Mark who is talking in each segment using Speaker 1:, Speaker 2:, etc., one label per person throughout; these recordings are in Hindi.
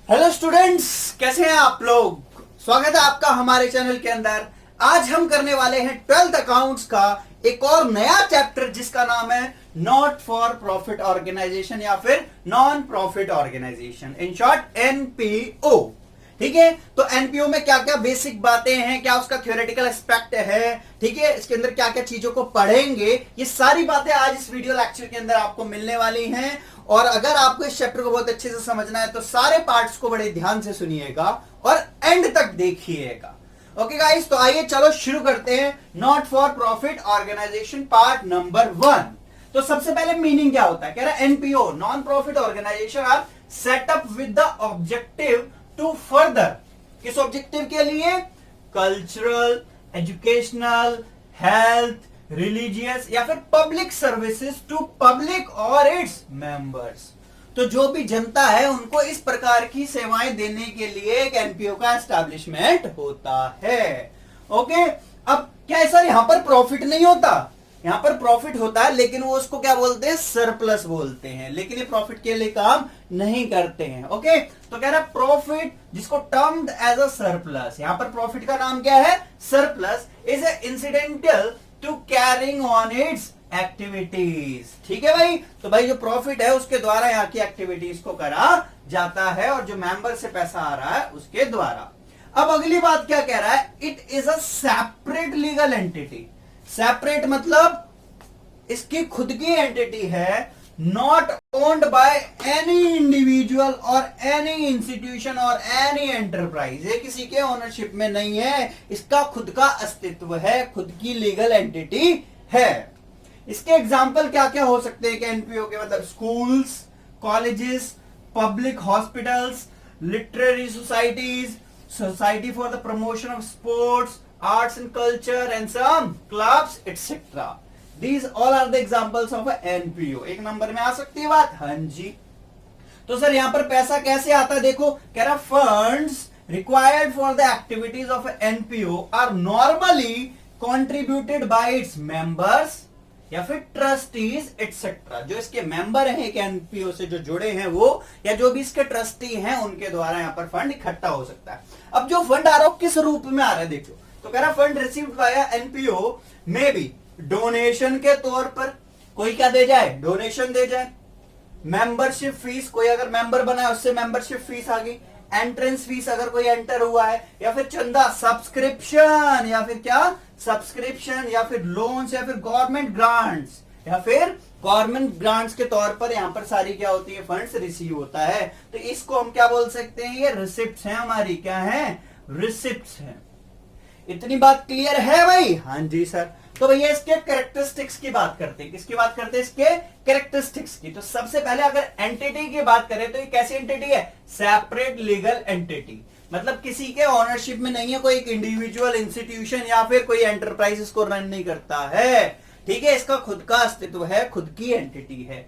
Speaker 1: हेलो स्टूडेंट्स, कैसे हैं आप लोग। स्वागत है आपका हमारे चैनल के अंदर। आज हम करने वाले हैं 12th अकाउंट्स का एक और नया चैप्टर जिसका नाम है नॉट फॉर प्रॉफिट ऑर्गेनाइजेशन या फिर non profit organisation, in short NPO. ठीक है, तो एनपीओ में क्या क्या बेसिक बातें हैं, क्या उसका थ्योरेटिकल एस्पेक्ट है, ठीक है, इसके अंदर क्या क्या चीजों को पढ़ेंगे, ये सारी बातें आज इस वीडियो लेक्चर के अंदर आपको मिलने वाली हैं। और अगर आपको इस चैप्टर को बहुत अच्छे से समझना है तो सारे पार्ट्स को बड़े ध्यान से सुनिएगा और एंड तक देखिएगा। ओके गाइस, तो आइए चलो शुरू करते हैं not for profit organisation part number 1। तो सबसे पहले मीनिंग क्या होता है, कह रहा है NPO non profit organisation are set up with the objective to further, किस ऑब्जेक्टिव के लिए, कल्चरल, एजुकेशनल, हेल्थ, रिलीजियस या फिर पब्लिक सर्विसेज टू पब्लिक और इट्स मेंबर्स। तो जो भी जनता है उनको इस प्रकार की सेवाएं देने के लिए एक एनपीओ का एस्टैब्लिशमेंट होता है। ओके, अब क्या है सर, यहां पर प्रॉफिट नहीं होता, यहां पर प्रॉफिट होता है लेकिन वो उसको क्या बोलते हैं, सरप्लस बोलते हैं, लेकिन ये प्रॉफिट के लिए काम नहीं करते हैं। ओके, तो कह रहा है प्रॉफिट जिसको टर्म्ड एज अ सरप्लस, यहां पर प्रॉफिट का नाम क्या है, surplus, is a incidental to carrying on its activities. ठीक है भाई, तो भाई जो प्रॉफिट है उसके द्वारा यहाँ की एक्टिविटीज को करा जाता है और जो मेंबर से पैसा आ रहा है उसके द्वारा। अब अगली बात क्या कह रहा है, it is a separate legal entity. Separate मतलब इसकी खुद की एंटिटी है, not owned by any individual और एनी इंस्टीट्यूशन और एनी एंटरप्राइज। ये किसी के ओनरशिप में नहीं है, इसका खुद का अस्तित्व है, खुद की लीगल एंटिटी है। इसके एग्जाम्पल क्या क्या हो सकते हैं कि एनपीओ के, मतलब schools, colleges, public hospitals, literary societies, society for the promotion of sports, arts and culture and some clubs etc. These all are the examples of a NPO। एक नंबर में आ सकती है बात, हाँ जी। तो सर यहां पर पैसा कैसे आता है, देखो कह रहा funds required for the activities of NPO are normally contributed by its members या फिर ट्रस्टीज एटसेट्रा। जो इसके मेंबर हैं एक एनपीओ से जो जुड़े हैं वो, या जो भी इसके ट्रस्टी हैं उनके द्वारा यहाँ पर फंड इकट्ठा हो सकता है। अब जो फंड आ रहा है किस रूप में आ रहा है, देखो तो कह रहा फंड रिसीव्ड बाय एनपीओ में भी डोनेशन के तौर पर, कोई क्या दे जाए, डोनेशन दे जाए, मेंबरशिप फीस, कोई अगर मेंबर बना है उससे मेंबरशिप फीस आ गई, एंट्रेंस फीस अगर कोई एंटर हुआ है, या फिर चंदा, सब्सक्रिप्शन या फिर क्या, सब्सक्रिप्शन या फिर लोन्स या फिर गवर्नमेंट ग्रांट्स या फिर गवर्नमेंट ग्रांट्स के तौर पर यहां पर सारी क्या होती है, फंड्स रिसीव होता है। तो इसको हम क्या बोल सकते हैं, ये रिसिप्ट्स हैं हमारी, क्या है, रिसिप्ट्स हैं। इतनी बात क्लियर है भाई, हाँ जी सर। तो भैया इसके कैरेक्टरिस्टिक्स की बात करते हैं, किसकी बात करते हैं, इसके कैरेक्टरिस्टिक्स की। तो सबसे पहले अगर एंटिटी की बात करें तो ये कैसी एंटिटी है, सेपरेट लीगल एंटिटी, मतलब किसी के ओनरशिप में नहीं है, कोई एक इंडिविजुअल इंस्टीट्यूशन या फिर कोई एंटरप्राइज इसको रन नहीं करता है। ठीक है, इसका खुद का अस्तित्व है, खुद की एंटिटी है।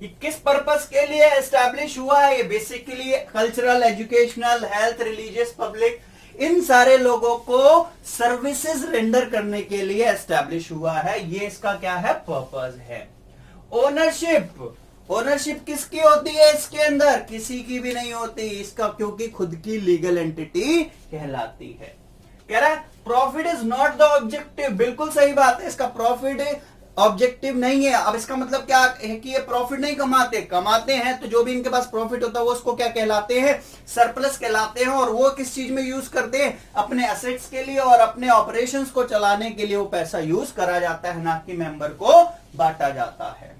Speaker 1: ये किस पर्पस के लिए एस्टैब्लिश हुआ है, ये basically cultural, educational, health, religious, public, इन सारे लोगों को सर्विसेज रेंडर करने के लिए एस्टैब्लिश हुआ है। ये इसका क्या है, पर्पस है। ओनरशिप, ओनरशिप किसकी होती है इसके अंदर, किसी की भी नहीं होती इसका, क्योंकि खुद की लीगल एंटिटी कहलाती है। कह रहा है profit is not the objective, बिल्कुल सही बात है, इसका प्रॉफिट ऑब्जेक्टिव नहीं है। अब इसका मतलब क्या है कि ये प्रॉफिट नहीं कमाते, कमाते हैं तो जो भी इनके पास प्रॉफिट होता है वो उसको क्या कहलाते हैं, सरप्लस कहलाते हैं। और वो किस चीज में यूज करते हैं, अपने एसेट्स के लिए और अपने ऑपरेशंस को चलाने के लिए वो पैसा यूज करा जाता है, ना कि मेंबर को बांटा जाता है।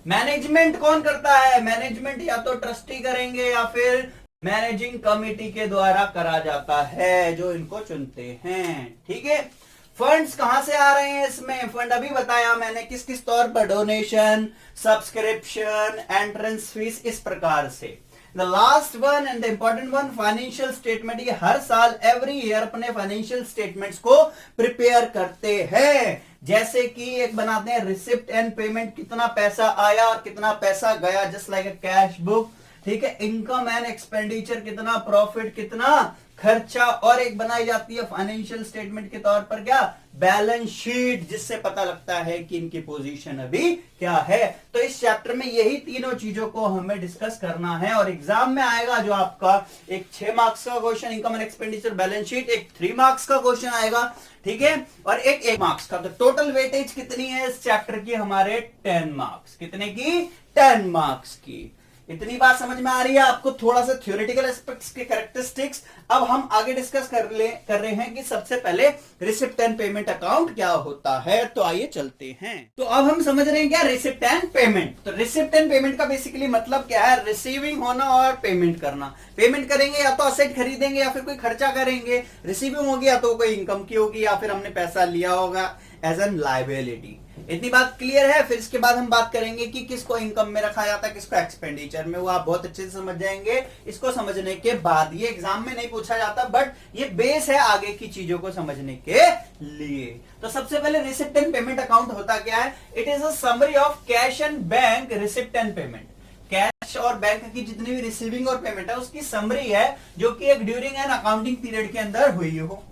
Speaker 1: मैनेजमेंट कौन करता है, मैनेजमेंट या तो ट्रस्टी करेंगे या फिर मैनेजिंग कमेटी के द्वारा करा जाता है जो इनको चुनते हैं। ठीक है, फंड्स कहां से आ रहे हैं इसमें, फंड अभी बताया मैंने किस किस तौर पर, डोनेशन, सब्सक्रिप्शन, एंट्रेंस फीस, इस प्रकार से। The last one and the important one, financial statement, ये हर साल एवरी ईयर अपने फाइनेंशियल स्टेटमेंट्स को प्रिपेयर करते हैं। जैसे कि एक बनाते हैं रिसिप्ट एंड पेमेंट, कितना पैसा आया और कितना पैसा गया, just like a cash book. ठीक है, इनकम एंड एक्सपेंडिचर कितना, प्रॉफिट कितना, खर्चा, और एक बनाई जाती है फाइनेंशियल स्टेटमेंट के तौर पर क्या, बैलेंस शीट, जिससे पता लगता है कि इनकी पोजीशन अभी क्या है। तो इस चैप्टर में यही तीनों चीजों को हमें डिस्कस करना है और एग्जाम में आएगा जो आपका एक 6 मार्क्स का question income and expenditure balance sheet, एक 3 मार्क्स का क्वेश्चन आएगा, ठीक है, और एक 1 मार्क्स का। तो टोटल वेटेज कितनी है इस चैप्टर की, हमारे 10 मार्क्स, कितने की, 10 मार्क्स की। इतनी बात समझ में आ रही है आपको, थोड़ा सा थ्योरेटिकल एस्पेक्ट्स के कैरेक्टरिस्टिक्स। अब हम आगे डिस्कस कर रहे हैं कि सबसे पहले रिसिप्ट एंड पेमेंट अकाउंट क्या होता है। तो आइए चलते हैं। तो अब हम समझ रहे हैं क्या रिसिप्ट एंड पेमेंट। तो रिसिप्ट एंड पेमेंट का बेसिकली मतलब क्या है, रिसीविंग होना और पेमेंट करना। पेमेंट करेंगे या तो असेट खरीदेंगे या फिर कोई खर्चा करेंगे, रिसीविंग होगी या तो कोई इनकम की होगी या फिर हमने पैसा लिया होगा एज एन लायबिलिटी। इतनी बात क्लियर है। फिर इसके बाद हम बात करेंगे कि किसको इनकम में रखा जाता है, किसको एक्सपेंडिचर में, वो आप बहुत अच्छे से समझ जाएंगे इसको समझने के बाद। ये एग्जाम में नहीं पूछा जाता बट ये बेस है आगे की चीजों को समझने के लिए। तो सबसे पहले रिसिप्ट एंड पेमेंट अकाउंट होता क्या है, it is a summary of cash and bank receipt and payment. Cash और बैंक की जितनी भी रिसीविंग और पेमेंट है उसकी समरी है जो कि एक ड्यूरिंग एन अकाउंटिंग पीरियड के अंदर हुई हो।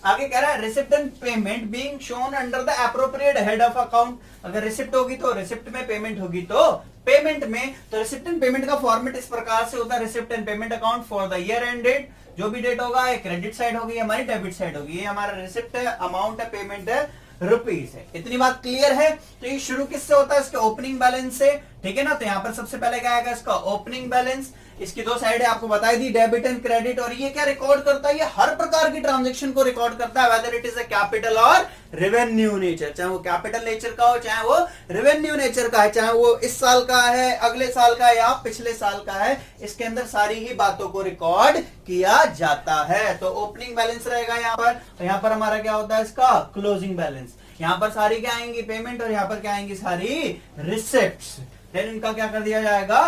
Speaker 1: आगे कह रहा है receipt and payment being shown under the appropriate head of account. अगर रिसिप्ट होगी तो रिसिप्ट में, पेमेंट होगी तो पेमेंट में। तो रिसिप्ट एंड पेमेंट का फॉर्मेट इस प्रकार से होता है, receipt and payment account for the year end date. जो भी डेट होगा ये क्रेडिट साइड होगी, हमारी डेबिट साइड होगी। ये हमारा रिसिप्ट है, अमाउंट है, पेमेंट है, रुपीस है। इतनी बात क्लियर है। तो ये शुरू किससे होता है, इसके ओपनिंग बैलेंस से, ठीक है ना। तो यहां पर सबसे पहले क्या आएगा, इसका ओपनिंग बैलेंस। इसकी दो साइड है, आपको बताई दी, डेबिट एंड क्रेडिट। और ये क्या रिकॉर्ड करता है, ये हर प्रकार की ट्रांजैक्शन को रिकॉर्ड करता है, whether it is a capital और रेवेन्यू नेचर। चाहे वो कैपिटल नेचर का हो, चाहे वो रेवेन्यू नेचर का है, चाहे वो इस साल का है, अगले साल का है या पिछले साल का है, इसके अंदर सारी ही बातों को रिकॉर्ड किया जाता है। तो ओपनिंग बैलेंस रहेगा यहाँ पर। तो यहाँ पर हमारा क्या होता है, इसका क्लोजिंग बैलेंस। यहाँ पर सारी क्या आएंगी, पेमेंट, और यहाँ पर क्या आएंगी, सारी रिसिप्ट्स। फिर इनका क्या कर दिया जाएगा,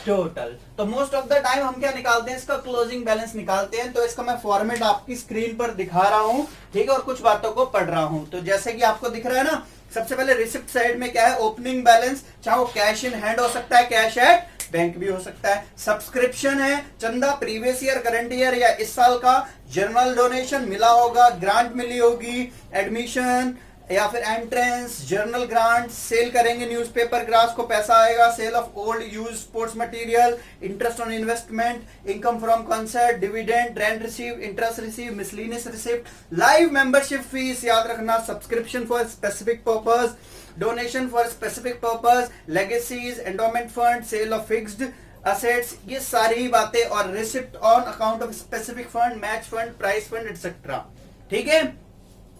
Speaker 1: टोटल। तो मोस्ट ऑफ द टाइम हम क्या निकालते हैं, इसका क्लोजिंग बैलेंस निकालते हैं। तो इसका मैं फॉर्मेट आपकी स्क्रीन पर दिखा रहा हूं, ठीक है, और कुछ बातों को पढ़ रहा हूं। तो जैसे कि आपको दिख रहा है ना, सबसे पहले रिसिप्ट साइड में क्या है, ओपनिंग बैलेंस, चाहे वो कैश इन हैंड हो सकता है, कैश एट बैंक भी हो सकता है। सब्सक्रिप्शन है, चंदा प्रीवियस ईयर, करंट ईयर या इस साल का, जर्नल डोनेशन मिला होगा, ग्रांट मिली होगी, एडमिशन या फिर एंट्रेंस, जर्नल ग्रांट, सेल करेंगे न्यूज़पेपर ग्रास को पैसा आएगा, sale of old use sports material, interest on investment, income from concert, dividend, rent receive, interest receive, miscellaneous receipt, life membership fees, याद रखना, subscription for specific purpose, donation for specific purpose, legacies, endowment fund, sale of fixed assets, ये सारी बातें, और receipt on account of specific fund, match fund, prize fund etcetera, ठीक है।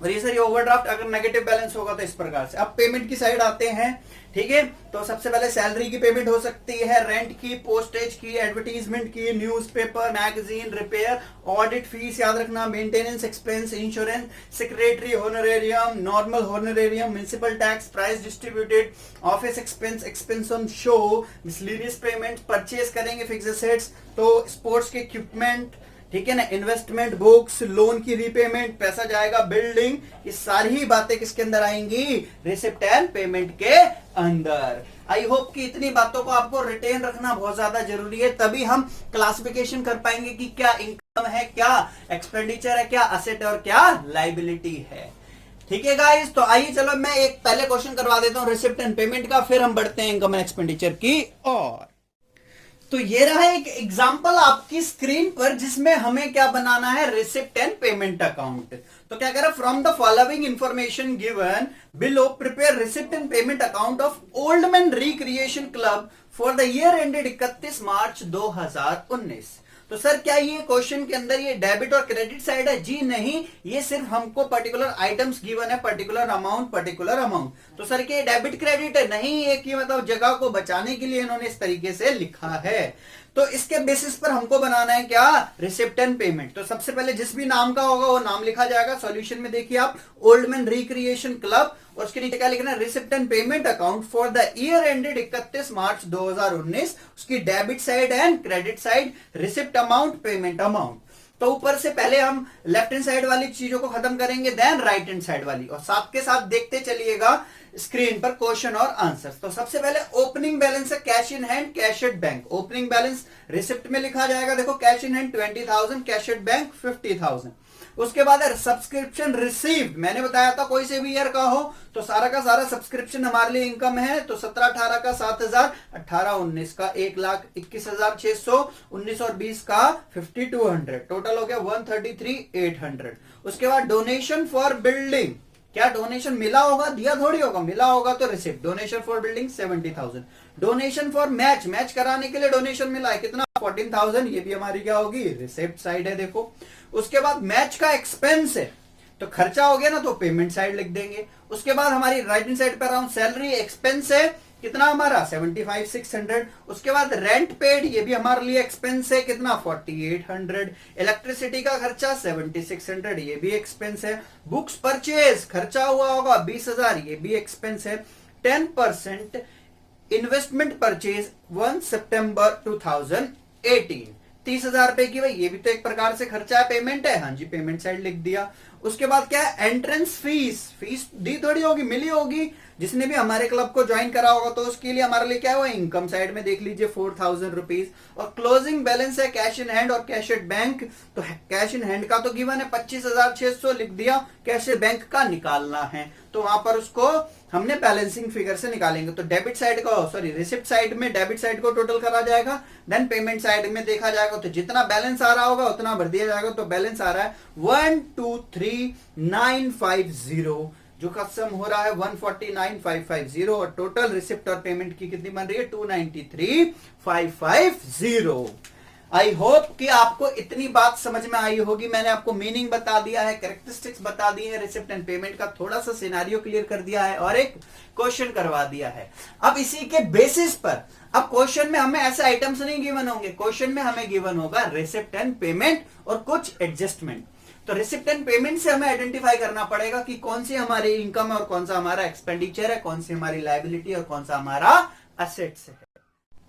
Speaker 1: और ये सर ओवरड्राफ्ट अगर नेगेटिव बैलेंस होगा तो इस प्रकार से। अब पेमेंट की साइड आते हैं, ठीक है। तो सबसे पहले सैलरी की पेमेंट हो सकती है, रेंट की, पोस्टेज की, एडवर्टीजमेंट की, newspaper, magazine, repair, audit fees, याद रखना, maintenance expense, insurance, secretary honorarium, normal honorarium, municipal tax, price distributed, office expense, expense on show, miscellaneous payment, purchase करेंगे फिक्स एसेट्स, तो स्पोर्ट्स के इक्विपमेंट, ठीक है ना, इन्वेस्टमेंट, बुक्स, लोन की रीपेमेंट, पैसा जाएगा बिल्डिंग, ये सारी ही बातें किसके अंदर आएंगी, रिसिप्ट एंड पेमेंट के अंदर। आई होप कि इतनी बातों को आपको रिटेन रखना बहुत ज्यादा जरूरी है, तभी हम क्लासिफिकेशन कर पाएंगे कि क्या इनकम है, क्या एक्सपेंडिचर है, क्या असेट और क्या लाइबिलिटी है, ठीक है गाइस। तो आइए चलो मैं एक पहले क्वेश्चन करवा देता हूं रिसिप्ट एंड पेमेंट का, फिर हम बढ़ते हैं इनकम एंड एक्सपेंडिचर की ओर। तो ये रहा एक एग्जांपल आपकी स्क्रीन पर जिसमें हमें क्या बनाना है, रिसिप्ट एंड पेमेंट अकाउंट। तो क्या कह रहा है, from the following information given below prepare receipt and payment account of old man recreation club for the year ended 31 मार्च 2019। तो सर क्या ये क्वेश्चन के अंदर ये डेबिट और क्रेडिट साइड है? जी नहीं, ये सिर्फ हमको पर्टिकुलर आइटम्स गिवन है, पर्टिकुलर अमाउंट। तो सर क्या डेबिट क्रेडिट है? नहीं, ये कि मतलब जगह को बचाने के लिए इन्होंने इस तरीके से लिखा है। तो इसके बेसिस पर हमको बनाना है क्या, रिसिप्ट एंड पेमेंट। तो सबसे पहले जिस भी नाम का होगा वो नाम लिखा जाएगा। सॉल्यूशन में देखिए आप, ओल्ड मैन रिक्रिएशन क्लब, और उसके नीचे क्या लिखना है, receipt and payment account for the year ended 31 मार्च 2019। उसकी debit side and credit side, receipt amount, payment amount. तो ऊपर से पहले हम लेफ्ट हैंड साइड वाली चीजों को खत्म करेंगे, देन राइट हैंड साइड वाली, और साथ के साथ देखते चलिएगा स्क्रीन पर क्वेश्चन और आंसर। तो सबसे पहले ओपनिंग बैलेंस है cash in hand, cash at bank. Opening balance receipt में लिखा जाएगा, देखो cash in hand 20,000, cash at bank 50,000। उसके बाद है सब्सक्रिप्शन रिसीव्ड, मैंने बताया था कोई से भी ईयर का हो तो सारा का सारा सब्सक्रिप्शन हमारे लिए इनकम है। तो 17-18 का 7,000, 18-19 का 1,21,600, 19 और 20 का 5,200, टोटल हो गया 133,800। उसके बाद डोनेशन फॉर बिल्डिंग, क्या डोनेशन मिला होगा, दिया थोड़ी होगा, मिला होगा तो receipt. Donation for building 70,000। Donation for match, match कराने के लिए डोनेशन मिला है कितना, 14,000, ये भी हमारी क्या होगी, रिसिप्ट साइड है देखो। उसके बाद मैच का एक्सपेंस है तो खर्चा हो गया ना, तो पेमेंट साइड लिख देंगे। उसके बाद हमारी राइट हैंड साइड पर अराउंड सैलरी एक्सपेंस है कितना हमारा 75,600। उसके बाद रेंट पेड, ये भी हमारे लिए एक्सपेंस है कितना 4800। इलेक्ट्रिसिटी का खर्चा 7600, ये भी एक्सपेंस है। बुक्स परचेज खर्चा हुआ होगा 20,000, ये भी एक्सपेंस है। 10% इन्वेस्टमेंट परचेज 1 सितंबर 2018, 30,000 रुपए की, भाई ये भी तो एक प्रकार से खर्चा है, पेमेंट है, हाँ जी पेमेंट साइड लिख दिया। उसके बाद क्या है, एंट्रेंस फीस, फीस दी थोड़ी होगी, मिली होगी, जिसने भी हमारे क्लब को ज्वाइन करा होगा तो उसके लिए हमारे लिए क्या है, वो इनकम साइड में देख लीजिए 4,000 रुपीज। और क्लोजिंग बैलेंस है कैश इन हैंड और कैश एट बैंक। तो कैश इन हैंड का तो गिवन है 25,600 लिख दिया, कैश एट बैंक का निकालना है तो वहां पर उसको हमने बैलेंसिंग फिगर से निकालेंगे। तो डेबिट साइड को, सॉरी रिसिप्ट साइड में डेबिट साइड को टोटल करा जाएगा, देन पेमेंट साइड में देखा जाएगा तो जितना बैलेंस आ रहा होगा उतना भर दिया जाएगा। तो बैलेंस आ रहा है 123,950, जो का सम हो रहा है 149,550 और टोटल रिसिप्ट और पेमेंट की कितनी बन रही है 293,550। आई होप कि आपको इतनी बात समझ में आई होगी। मैंने आपको मीनिंग बता दिया है, कैरेक्टरिस्टिक्स बता दी है रिसिप्ट एंड पेमेंट का, थोड़ा सा सिनेरियो क्लियर कर दिया है और एक क्वेश्चन करवा दिया है। अब इसी के बेसिस पर अब क्वेश्चन में हमें ऐसे आइटम्स नहीं गिवन होंगे, क्वेश्चन में हमें गिवन होगा रिसिप्ट एंड पेमेंट और कुछ एडजस्टमेंट। तो रिसिप्ट एंड पेमेंट से हमें आइडेंटिफाई करना पड़ेगा कि कौन सी हमारी इनकम है और कौन सा हमारा एक्सपेंडिचर है, कौन सी हमारी लायबिलिटी और कौन सा हमारा असेट्स है।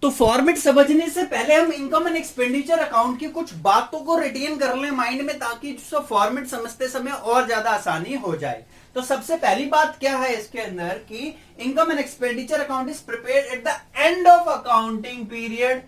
Speaker 1: तो फॉर्मेट समझने से पहले हम इनकम एंड एक्सपेंडिचर अकाउंट की कुछ बातों को रिटेन कर लें माइंड में, ताकि फॉर्मेट समझते समय और ज्यादा आसानी हो जाए। तो सबसे पहली बात क्या है इसके अंदर कि income and expenditure account is prepared at the end of accounting period,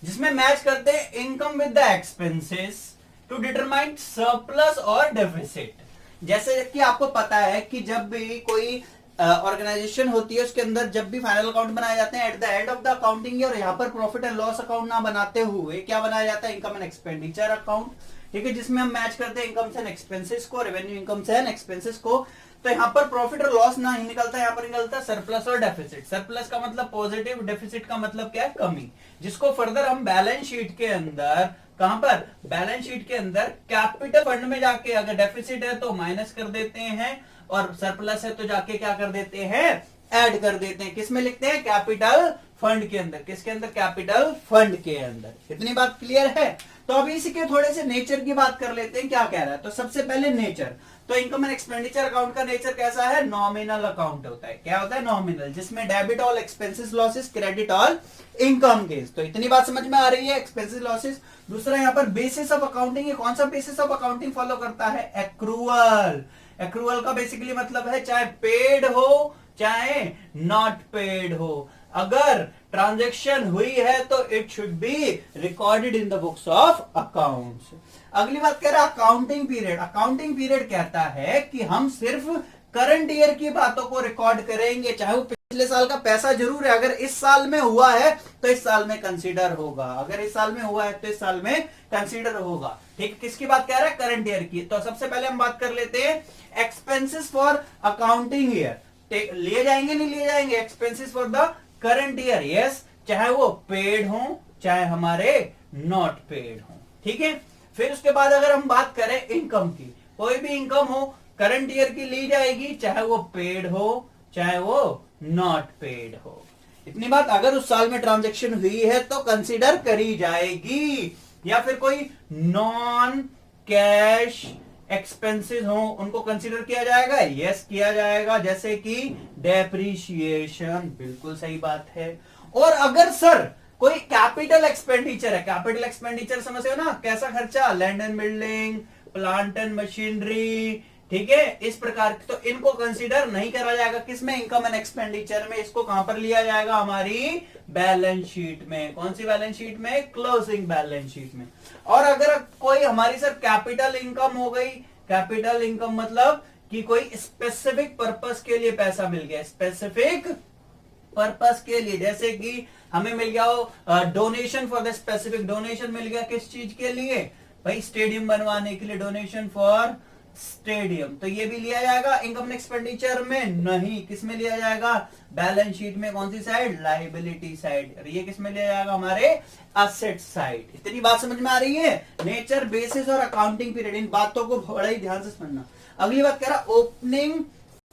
Speaker 1: जिसमें मैच करते हैं income with the expenses to determine surplus और डेफिसिट। जैसे कि आपको पता है कि जब भी कोई ऑर्गेनाइजेशन होती है उसके अंदर जब भी फाइनल अकाउंट बनाए जाते हैं eight the end of the accounting year, यहाँ पर प्रॉफिट एंड लॉस अकाउंट ना बनाते हुए क्या बनाया जाता है, इनकम एंड एक्सपेंडिचर अकाउंट। ठीक है, जिसमें हम मैच करते हैं इनकम एंड एक्सपेंसेस को, रेवेन्यू इनकम एंड एक्सपेंसेस को। तो यहाँ पर प्रॉफिट और लॉस ना ही निकलता है, यहाँ पर निकलता है सरप्लस और डेफिसिट। सरप्लस का मतलब पॉजिटिव, डेफिसिट का मतलब क्या है, कमी, जिसको फर्दर हम बैलेंस शीट के अंदर, कहां पर, बैलेंस शीट के अंदर कैपिटल फंड में जाके अगर डेफिसिट है तो माइनस कर देते हैं और सरप्लस है तो जाके क्या कर देते हैं, ऐड कर देते हैं। किसमें लिखते हैं, कैपिटल फंड के अंदर। किसके अंदर, कैपिटल फंड के अंदर। इतनी बात क्लियर है। तो अभी इसी के थोड़े से नेचर की बात कर लेते हैं, क्या कह रहा है। तो सबसे पहले नेचर, तो इनकम एंड एक्सपेंडिचर अकाउंट का नेचर कैसा है, नॉमिनल अकाउंट होता है। क्या होता है, नॉमिनल, जिसमें debit all expenses losses, credit all income gains. तो इतनी बात समझ में आ रही है, एक्सपेंसेस लॉसेस। दूसरा यहाँ पर बेसिस ऑफ अकाउंटिंग, ये कौन सा बेसिस ऑफ अकाउंटिंग फॉलो करता है, एक्रूअल। एक्रूअल का बेसिकली मतलब है चाहे पेड हो चाहे नॉट पेड हो, अगर ट्रांजैक्शन हुई है तो it should be recorded in the books of accounts. अगली बात कह रहा है अकाउंटिंग पीरियड। अकाउंटिंग पीरियड कहता है कि हम सिर्फ करंट ईयर की बातों को रिकॉर्ड करेंगे, चाहे वो पिछले साल का पैसा जरूर है, अगर इस साल में हुआ है तो इस साल में कंसीडर होगा, अगर इस साल में हुआ है तो इस साल में कंसीडर होगा। ठीक, किसकी बात कह रहा है, करंट ईयर की। तो सबसे पहले हम बात कर लेते हैं एक्सपेंसेस फॉर अकाउंटिंग ईयर। लिए जाएंगे नहीं लिए जाएंगे, expenses for the current year, yes, चाहे वो पेड हो चाहे हमारे नॉट पेड हो। ठीक है, फिर उसके बाद अगर हम बात करें इनकम की, कोई भी इनकम हो करंट ईयर की ली जाएगी, चाहे वो पेड हो चाहे वो नॉट पेड हो। इतनी बात, अगर उस साल में ट्रांजैक्शन हुई है तो कंसीडर करी जाएगी। या फिर कोई नॉन कैश एक्सपेंसेस हो उनको कंसीडर किया जाएगा, यस किया जाएगा, जैसे कि डेप्रीशिएशन, बिल्कुल सही बात है। और अगर सर कोई कैपिटल एक्सपेंडिचर है, कैपिटल एक्सपेंडिचर समझते हो ना, कैसा खर्चा, land and building, plant and machinery, ठीक है, इस प्रकार की, तो इनको कंसीडर नहीं करा जाएगा किसमें, इनकम एंड एक्सपेंडिचर में। इसको कहां पर लिया जाएगा, हमारी बैलेंस शीट में। कौन सी बैलेंस शीट में, क्लोजिंग बैलेंस शीट में। और अगर कोई हमारी सर कैपिटल इनकम हो गई, कैपिटल इनकम मतलब कि कोई स्पेसिफिक पर्पस के लिए पैसा मिल गया, स्पेसिफिक पर्पस के लिए, जैसे कि हमें मिल गया हो donation for the specific, donation मिल गया किस चीज के लिए भाई, स्टेडियम बनवाने के लिए, डोनेशन फॉर स्टेडियम, तो ये भी लिया जाएगा इनकम एक्सपेंडिचर में। नहीं, किस में लिया जाएगा, बैलेंस शीट में। कौन सी साइड, लायबिलिटी साइड। और ये किस में लिया जाएगा, हमारे एसेट साइड। इतनी बात समझ में आ रही है। नेचर, बेसिस और अकाउंटिंग पीरियड, इन बातों को बड़ा ही ध्यान से समझना। अगली बात कह रहा, ओपनिंग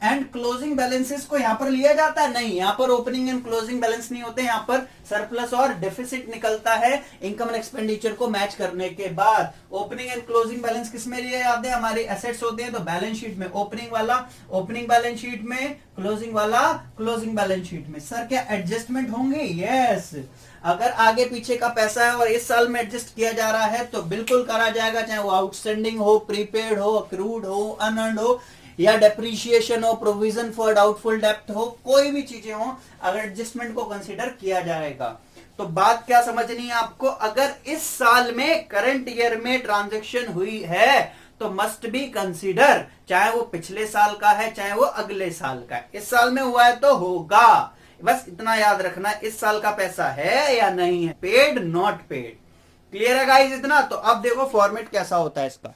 Speaker 1: एंड क्लोजिंग बैलेंसेस को यहां पर लिया जाता है, नहीं, यहां पर ओपनिंग एंड क्लोजिंग बैलेंस नहीं होते, यहां पर सरप्लस और डेफिसिट निकलता है इनकम एंड एक्सपेंडिचर को मैच करने के बाद। ओपनिंग एंड क्लोजिंग बैलेंस किस में लिए जाते हैं, हमारे एसेट्स होते हैं, तो बैलेंस शीट में ओपनिंग वाला ओपनिंग बैलेंस शीट में, क्लोजिंग वाला क्लोजिंग बैलेंस शीट में। सर क्या एडजस्टमेंट होंगे, यस। अगर आगे पीछे का पैसा है और इस साल में एडजस्ट किया जा रहा है तो बिल्कुल करा जाएगा, चाहे वो आउटस्टैंडिंग हो, प्रीपेड हो, अक्रूड हो, अनअर्न्ड हो, या डेप्रीशिएशन हो, प्रोविजन फॉर डाउटफुल डेप्ट हो, कोई भी चीजें हो, अगर एडजस्टमेंट को कंसीडर किया जाएगा। तो बात क्या समझनी है आपको, अगर इस साल में करंट ईयर में ट्रांजैक्शन हुई है तो मस्ट बी कंसीडर, चाहे वो पिछले साल का है चाहे वो अगले साल का है। इस साल में हुआ है तो होगा, बस इतना याद रखना, इस साल का पैसा है या नहीं है, पेड नॉट पेड। क्लियर है गाइस इतना। तो अब देखो फॉर्मेट कैसा होता है इसका।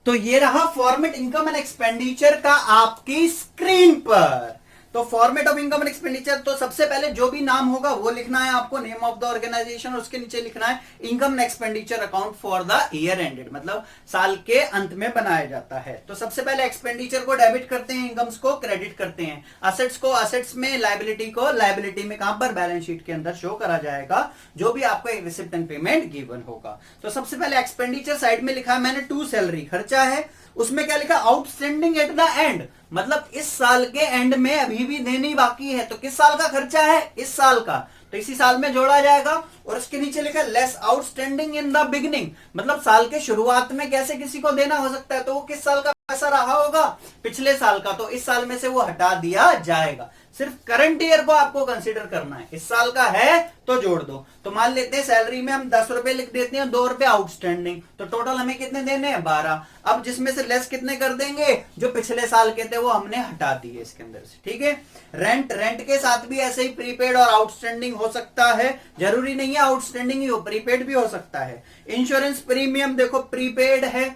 Speaker 1: तो ये रहा फॉर्मेट इनकम एंड एक्सपेंडिचर का आपकी स्क्रीन पर। तो format of income and expenditure, तो सबसे पहले जो भी नाम होगा वो लिखना है आपको, नेम ऑफ द ऑर्गेनाइजेशन, उसके नीचे लिखना है income and expenditure account for the year ended, मतलब साल के अंत में बनाया जाता है। तो सबसे पहले एक्सपेंडिचर को डेबिट करते हैं, इनकम्स को क्रेडिट करते हैं, असेट्स को असेट्स में, लायबिलिटी को लायबिलिटी में, कहां पर, बैलेंस शीट के अंदर शो करा जाएगा जो भी आपको एक रिसिप्ट एंड पेमेंट गिवन होगा। तो सबसे पहले एक्सपेंडिचर साइड में लिखा है मैंने, टू सैलरी, खर्चा है। उसमें क्या लिखा, आउटस्टैंडिंग एट द एंड, मतलब इस साल के एंड में अभी भी देनी बाकी है। तो किस साल का खर्चा है, इस साल का, तो इसी साल में जोड़ा जाएगा। और उसके नीचे लिखा less outstanding in the beginning, मतलब साल के शुरुआत में कैसे किसी को देना हो सकता है, तो वो किस साल का पैसा रहा होगा, पिछले साल का, तो इस साल में से वो हटा दिया जाएगा। सिर्फ करंट ईयर को आपको कंसीडर करना है, इस साल का है तो जोड़ दो। तो मान लेते हैं सैलरी में हम 10 रुपए लिख देते हैं, 2 रुपए आउटस्टैंडिंग, तो टोटल हमें कितने देने हैं, 12। अब जिसमें से लेस कितने कर देंगे, जो पिछले साल के थे वो हमने हटा दिए इसके अंदर से, ठीक है। रेंट, रेंट के साथ भी ऐसे ही प्रीपेड और आउटस्टैंडिंग हो सकता है, जरूरी नहीं है आउटस्टैंडिंग ही हो, प्रीपेड भी हो सकता है। इंश्योरेंस प्रीमियम देखो प्रीपेड है,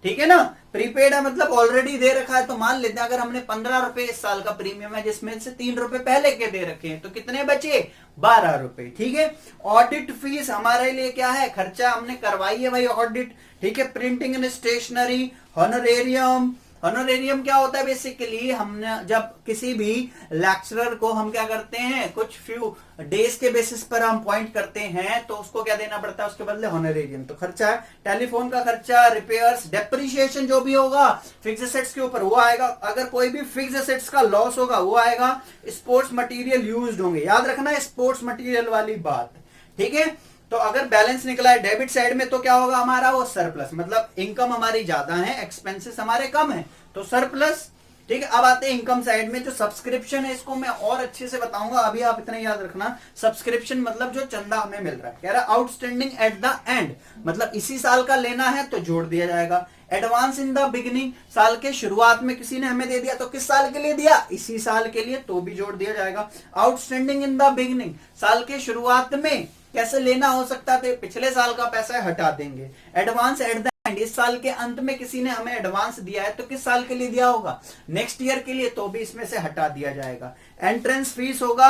Speaker 1: ठीक है ना, प्रीपेड है मतलब ऑलरेडी दे रखा है। तो मान लेते हैं अगर हमने 15 रुपए इस साल का प्रीमियम है, जिसमें से 3 रुपए पहले के दे रखे हैं, तो कितने बचे, 12 रुपए, ठीक है। ऑडिट फीस हमारे लिए क्या है, खर्चा हमने करवाई है भाई ऑडिट, ठीक है। प्रिंटिंग एंड स्टेशनरी, हॉनरेरियम, हॉनरेरियम क्या होता है, बेसिकली हमने जब किसी भी लेक्चरर को हम क्या करते हैं, कुछ फ्यू डेज के बेसिस पर हम पॉइंट करते हैं, तो उसको क्या देना पड़ता है, उसके बदले हॉनरेरियम। तो खर्चा है, टेलीफोन का खर्चा, रिपेयर्स, डेप्रिशिएशन जो भी होगा फिक्स एसेट्स के ऊपर वो आएगा, अगर कोई भी फिक्स एसेट्स का लॉस होगा वो आएगा, स्पोर्ट्स मटेरियल यूज्ड होंगे, याद रखना है स्पोर्ट्स मटेरियल वाली बात, ठीक है। तो अगर बैलेंस निकला है डेबिट साइड में तो क्या होगा हमारा, वो सरप्लस, मतलब इनकम हमारी ज्यादा है, एक्सपेंसेस हमारे कम है, तो सरप्लस, ठीक है। अब आते हैं इनकम साइड में, जो सब्सक्रिप्शन है इसको मैं और अच्छे से बताऊंगा, अभी आप इतना याद रखना, सब्सक्रिप्शन मतलब जो चंदा हमें मिल रहा है। कह रहा आउटस्टैंडिंग एट द एंड, मतलब इसी साल का लेना है तो जोड़ दिया जाएगा। एडवांस इन द बिगिनिंग, साल के शुरुआत में किसी ने हमें दे दिया, तो किस साल के लिए दिया, इसी साल के लिए, तो भी जोड़ दिया जाएगा। आउटस्टैंडिंग इन द बिगिनिंग, साल के शुरुआत में कैसे लेना हो सकता है, पिछले साल का पैसा हटा देंगे। एडवांस एट द एंड, इस साल के अंत में किसी ने हमें एडवांस दिया है, तो किस साल के लिए दिया होगा, नेक्स्ट ईयर के लिए, तो भी इसमें से हटा दिया जाएगा। एंट्रेंस फीस होगा,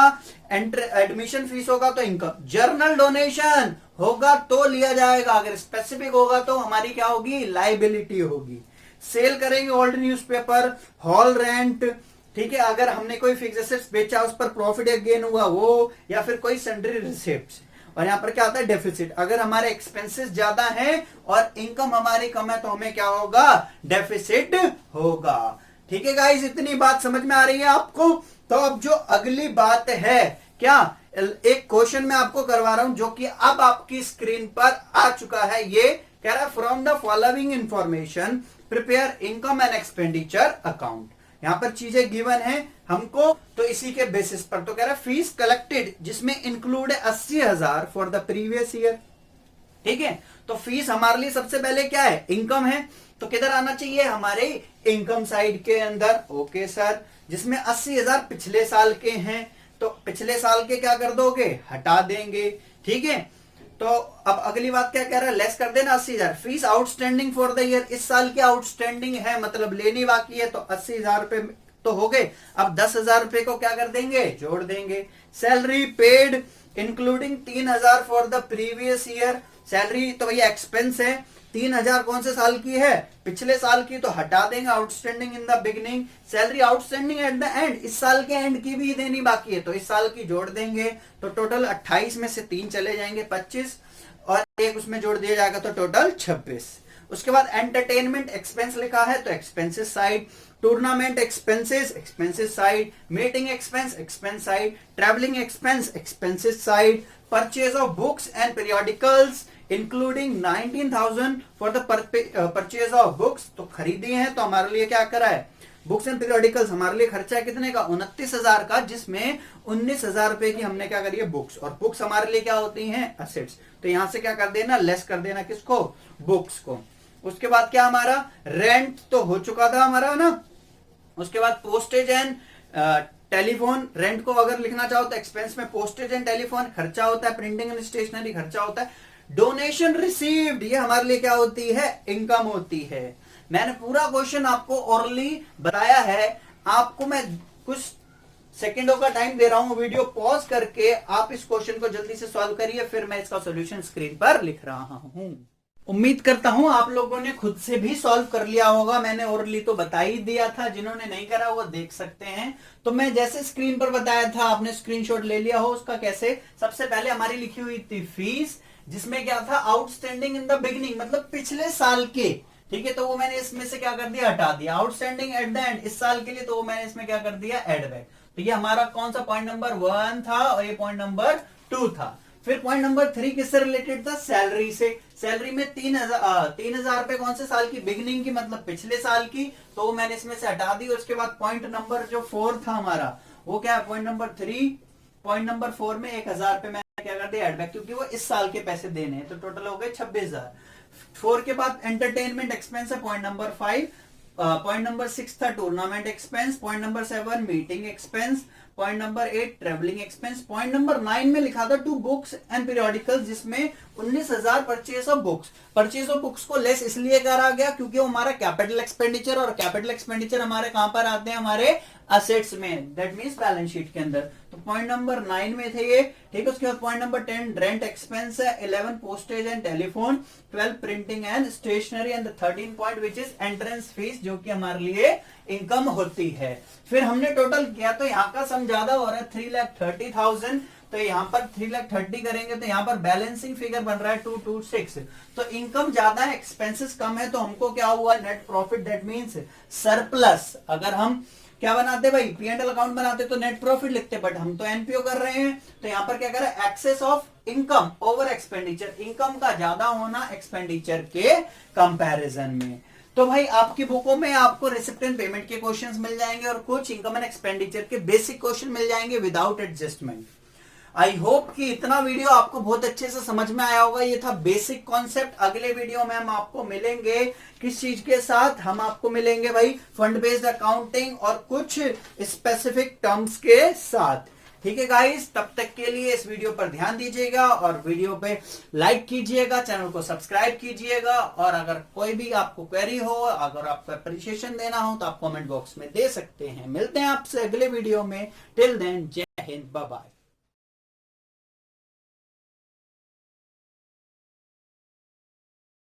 Speaker 1: एडमिशन फीस होगा तो इनकम। जर्नल डोनेशन होगा तो लिया जाएगा, अगर स्पेसिफिक होगा तो हमारी क्या होगी, लायबिलिटी होगी। सेल करेंगे ओल्ड न्यूज़पेपर, हॉल रेंट, ठीक है। अगर हमने कोई फिक्स एसेट्स बेचा उस पर प्रॉफिट या गेन हुआ वो, या फिर कोई सन्ड्री रिसिप्ट्स। और यहां पर क्या आता है, डेफिसिट, अगर हमारे एक्सपेंसेस ज्यादा हैं और इनकम हमारी कम है तो हमें क्या होगा, डेफिसिट होगा, ठीक है गाइस। इतनी बात समझ में आ रही है आपको। तो अब जो अगली बात है, क्या एक क्वेश्चन मैं आपको करवा रहा हूं जो कि अब आपकी स्क्रीन पर आ चुका है, ये कह रहा है from the following information prepare income and expenditure account. यहां पर चीजें गिवन है हमको, तो इसी के बेसिस पर तो कह रहा है फीस कलेक्टेड जिसमें इंक्लूड है 80,000 फॉर द प्रीवियस ईयर। ठीक है, तो फीस हमारे लिए सबसे पहले क्या है, इनकम है, तो किधर आना चाहिए, हमारे इनकम साइड के अंदर। ओके सर, जिसमें 80,000 पिछले साल के हैं, तो पिछले साल के क्या कर दोगे, हटा देंगे। ठीक है, तो अब अगली बात क्या कह रहा है, लेस कर देना 80,000। Fees outstanding for the year, इस साल की आउटस्टैंडिंग है, मतलब लेनी बाकी है, तो 80,000 रुपए तो हो गए। अब 10,000 रुपए को क्या कर देंगे, जोड़ देंगे। Salary paid including 3,000 for the previous year, salary तो भैया एक्सपेंस है, 3,000 कौन से साल की है, पिछले साल की, तो हटा देंगे outstanding in the beginning. Salary outstanding at the and, इस साल के एंड की भी देनी बाकी है, तो इस साल की जोड़ देंगे। तो टोटल 28 में से 3 चले जाएंगे 25, और एक उसमें जोड़ दिया जाएगा, तो टोटल 26। उसके बाद एंटरटेनमेंट एक्सपेंस लिखा है, तो expenses side. Tournament expenses, expenses side. Meeting expense, expense side. Travelling expense, expenses side. Purchase of books and periodicals including 19,000 for the purchase of books, तो खरीदी है, तो हमारे लिए क्या करा है, बुक्स एंड पीरियोडिकल्स हमारे लिए खर्चा है कितने का, 29,000 का, जिसमें 19,000 रुपए की हमने क्या करी है, बुक्स। और बुक्स हमारे लिए क्या होती हैं, असेट्स, तो यहां से क्या कर देना, लेस कर देना किसको, बुक्स को। उसके बाद क्या हमारा रेंट तो हो चुका था हमारा ना। उसके बाद पोस्टेज एंड टेलीफोन, रेंट को अगर लिखना चाहो तो एक्सपेंस में पोस्टेज एंड टेलीफोन खर्चा होता है, प्रिंटिंग एंड स्टेशनरी खर्चा होता है। डोनेशन रिसीव्ड, ये हमारे लिए क्या होती है, इनकम होती है। मैंने पूरा क्वेश्चन आपको ओरली बताया है, आपको मैं कुछ सेकंडों का टाइम दे रहा हूं, वीडियो पॉज करके आप इस क्वेश्चन को जल्दी से सॉल्व करिए, फिर मैं इसका सॉल्यूशन स्क्रीन पर लिख रहा हूं। उम्मीद करता हूं आप लोगों ने खुद से भी सॉल्व कर लिया होगा, मैंने ओरली तो बता ही दिया था, जिन्होंने नहीं करा वो देख सकते हैं। तो मैं जैसे स्क्रीन पर बताया था, आपने स्क्रीनशॉट ले लिया हो उसका। कैसे, सबसे पहले हमारी लिखी हुई थी फीस, जिसमें क्या था, आउटस्टैंडिंग इन द बिगिनिंग, मतलब पिछले साल के। ठीक है, तो वो मैंने इसमें से क्या कर दिया, हटा दिया। आउटस्टैंडिंग एट द एंड, इस साल के लिए, तो वो मैंने इसमें क्या कर दिया, एड बैक। तो ये हमारा कौन सा पॉइंट नंबर 1 था, और ये पॉइंट नंबर 2 था। फिर पॉइंट नंबर 3 किससे रिलेटेड था, सैलरी से। सैलरी में 3,000 रुपए कौन से साल की, बिगिनिंग की, मतलब पिछले साल की, तो वो मैंने इसमें से हटा दी। उसके बाद पॉइंट नंबर जो 4 था हमारा, वो क्या है, पॉइंट नंबर 3। पॉइंट नंबर 4 में 1,000 रुपए मैंने क्या कर दिया, एड बैक, क्योंकि वो इस साल के पैसे देने हैं, तो टोटल हो गए 26,000। 4 के बाद एंटरटेनमेंट एक्सपेंस है, पॉइंट नंबर 5। पॉइंट नंबर 6 था tournament expense. Point number 7 meeting expense. Point number 8 travelling expense. Point number 9 में लिखा था टू बुक्स एंड पीरियोडिकल्स, जिसमें 19,000 purchase of books. Purchase of books को लेस इसलिए करा गया क्योंकि वो हमारा कैपिटल एक्सपेंडिचर, और कैपिटल एक्सपेंडिचर हमारे कहां पर आते हैं, हमारे असेट्स में, दैट मींस बैलेंस शीट के अंदर। तो पॉइंट नंबर 9 में थे ये। ठीक है, उसके बाद पॉइंट नंबर 10 रेंट एक्सपेंस है। 11 postage and telephone. 12 printing and stationery, and 13 point which is entrance fees, जो कि हमारे लिए इनकम होती है। फिर हमने टोटल किया, तो यहाँ का सम ज्यादा हो रहा है, 3,30,000, तो यहाँ पर 3,30,000 करेंगे, तो यहाँ पर बैलेंसिंग फिगर बन रहा है 226। तो इनकम ज्यादा है, एक्सपेंसेस कम है, तो हमको क्या हुआ, net profit, that means surplus. अगर हम क्या बनाते भाई, P&L अकाउंट बनाते तो नेट प्रॉफिट लिखते, बट हम तो एनपीओ कर रहे हैं, तो यहाँ पर क्या कर रहे हैं, excess of income over expenditure, income का ज्यादा होना एक्सपेंडिचर के कंपैरिजन में। तो भाई आपकी बुकों में आपको रिसिप्ट एंड पेमेंट के क्वेश्चंस मिल जाएंगे, और कुछ इनकम एंड एक्सपेंडिचर के बेसिक क्वेश्चन मिल जाएंगे विदाउट एडजस्टमेंट। आई होप कि इतना वीडियो आपको बहुत अच्छे से समझ में आया होगा। ये था बेसिक कॉन्सेप्ट। अगले वीडियो में हम आपको मिलेंगे किस चीज के साथ, हम आपको मिलेंगे भाई फंड बेस्ड अकाउंटिंग और कुछ स्पेसिफिक टर्म्स के साथ। ठीक है गाइस, तब तक के लिए इस वीडियो पर ध्यान दीजिएगा, और वीडियो पे लाइक कीजिएगा, चैनल को सब्सक्राइब कीजिएगा, और अगर कोई भी आपको क्वेरी हो, अगर आपको अप्रिशिएशन देना हो, तो आप कमेंट बॉक्स में दे सकते हैं। मिलते हैं आपसे अगले वीडियो में। टिल देन, जय हिंद, बाय बाय।